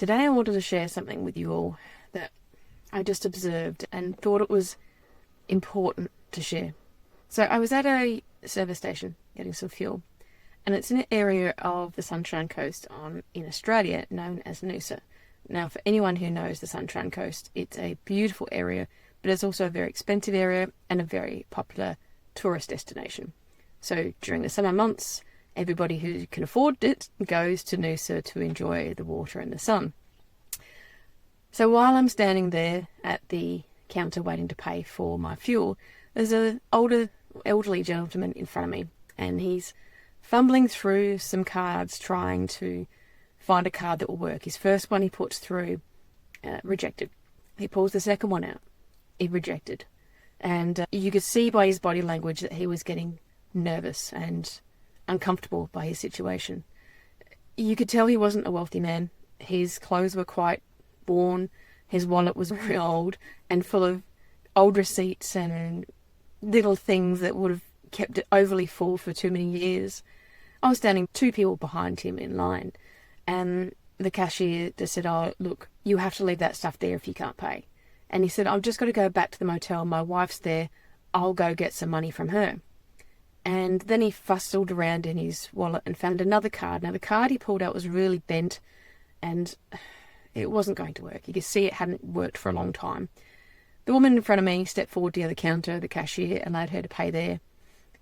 Today I wanted to share something with you all that I just observed and thought it was important to share. So I was at a service station getting some fuel, and it's in an area of the Sunshine Coast in Australia known as Noosa. Now, for anyone who knows the Sunshine Coast, it's a beautiful area, but it's also a very expensive area and a very popular tourist destination. So during the summer months, everybody who can afford it goes to Noosa to enjoy the water and the sun. So while I'm standing there at the counter waiting to pay for my fuel, there's an elderly gentleman in front of me, and he's fumbling through some cards trying to find a card that will work. His first one he puts through, rejected. He pulls the second one out, he rejected. And you could see by his body language that he was getting nervous and uncomfortable by his situation. You could tell he wasn't a wealthy man. His clothes were quite worn, his wallet was very old and full of old receipts and little things that would have kept it overly full for too many years. I was standing 2 people behind him in line, and the cashier just said, "Oh, look, you have to leave that stuff there if you can't pay." And he said, "I've just got to go back to the motel, my wife's there, I'll go get some money from her." And then he fussed around in his wallet and found another card. Now the card he pulled out was really bent and it wasn't going to work. You could see it hadn't worked for a long time. The woman in front of me stepped forward to the other counter, the cashier, allowed her to pay there.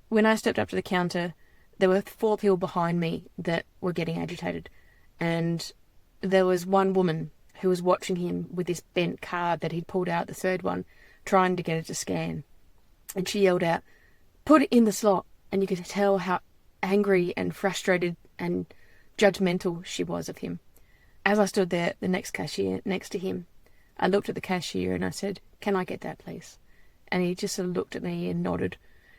When I stepped up to the counter, there were 4 people behind me that were getting agitated. And there was one woman who was watching him with this bent card that he'd pulled out, the third one, trying to get it to scan. And she yelled out, "Put it in the slot." And you could tell how angry and frustrated and judgmental she was of him. As I stood there, the next cashier next to him, I looked at the cashier and I said, "Can I get that, please?" And he just sort of looked at me and nodded.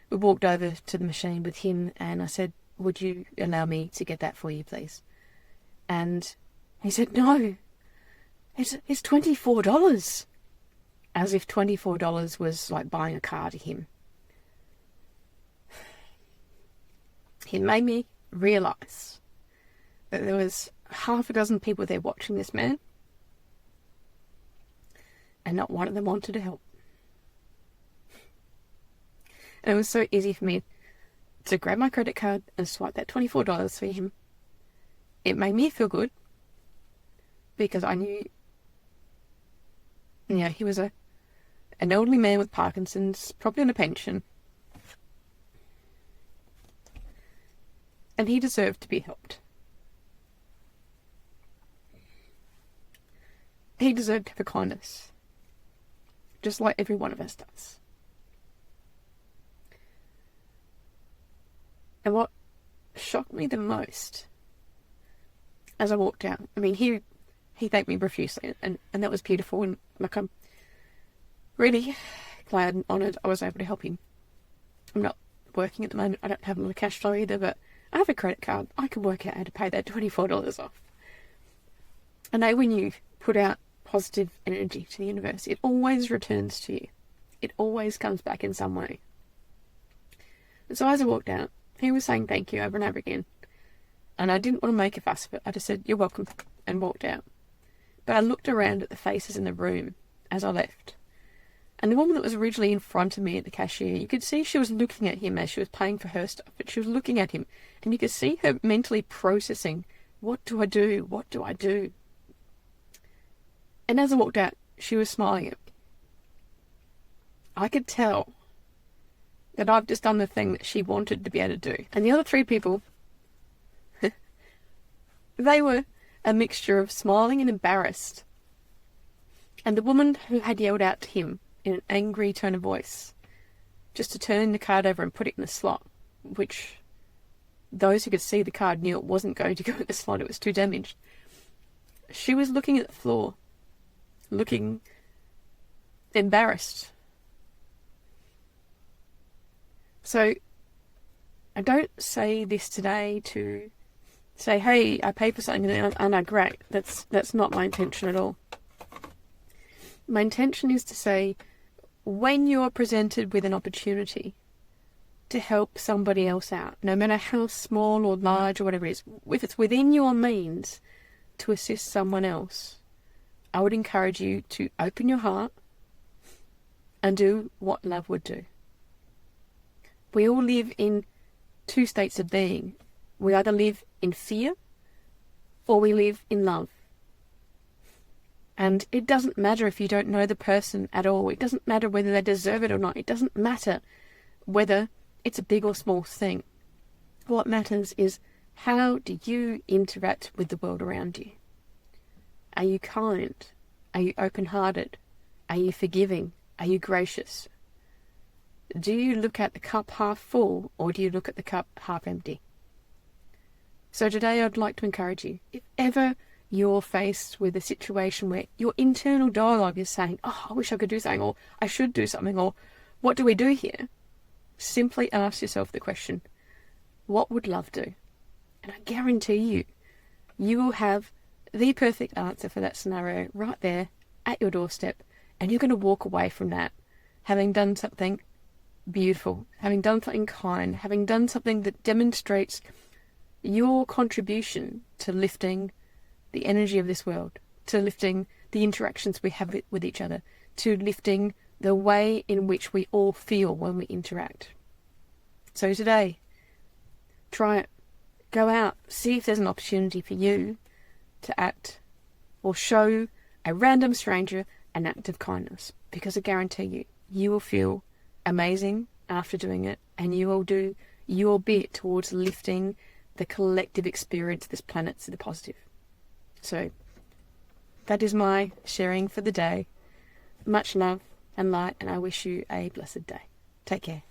We walked over to the machine with him and I said, "Would you allow me to get that for you, please?" And he said, "No, it's $24. As if $24 was like buying a car to him. It made me realise that there was half a dozen people there watching this man, and not one of them wanted to help. And it was so easy for me to grab my credit card and swipe that $24 for him. It made me feel good because I knew, he was an elderly man with Parkinson's, probably on a pension, and he deserved to be helped. He deserved to have a kindness, just like every one of us does. And what shocked me the most as I walked out, he thanked me profusely, and that was beautiful, and I'm really glad and honoured I was able to help him. I'm not working at the moment, I don't have a lot of cash flow either, but I have a credit card. I can work out how to pay that $24 off. I know when you put out positive energy to the universe, it always returns to you. It always comes back in some way. And so as I walked out, he was saying thank you over and over again. And I didn't want to make a fuss of it. I just said, "You're welcome," and walked out. But I looked around at the faces in the room as I left. And the woman that was originally in front of me at the cashier, you could see she was looking at him as she was paying for her stuff, but she was looking at him, and you could see her mentally processing, what do I do? What do I do? And as I walked out, she was smiling at me. I could tell that I've just done the thing that she wanted to be able to do. And the other 3 people, they were a mixture of smiling and embarrassed. And the woman who had yelled out to him in an angry tone of voice, just to turn the card over and put it in the slot, which those who could see the card knew it wasn't going to go in the slot, it was too damaged. She was looking at the floor, looking embarrassed. So I don't say this today to say, "Hey, I paid for something and I'm great." That's not my intention at all. My intention is to say, when you're presented with an opportunity to help somebody else out, no matter how small or large or whatever it is, if it's within your means to assist someone else, I would encourage you to open your heart and do what love would do. We all live in two states of being. We either live in fear or we live in love. And it doesn't matter if you don't know the person at all. It doesn't matter whether they deserve it or not. It doesn't matter whether it's a big or small thing. What matters is, how do you interact with the world around you? Are you kind? Are you open-hearted? Are you forgiving? Are you gracious? Do you look at the cup half full, or do you look at the cup half empty? So today I'd like to encourage you, if ever you're faced with a situation where your internal dialogue is saying, oh, I wish I could do something, or I should do something, or what do we do here? Simply ask yourself the question, what would love do? And I guarantee you, you will have the perfect answer for that scenario right there at your doorstep, and you're going to walk away from that having done something beautiful, having done something kind, having done something that demonstrates your contribution to lifting the energy of this world, to lifting the interactions we have with each other, to lifting the way in which we all feel when we interact. So today, try it. Go out, see if there's an opportunity for you to act or show a random stranger an act of kindness, because I guarantee you, you will feel amazing after doing it, and you will do your bit towards lifting the collective experience of this planet to the positive. So that is my sharing for the day. Much love and light, and I wish you a blessed day. Take care.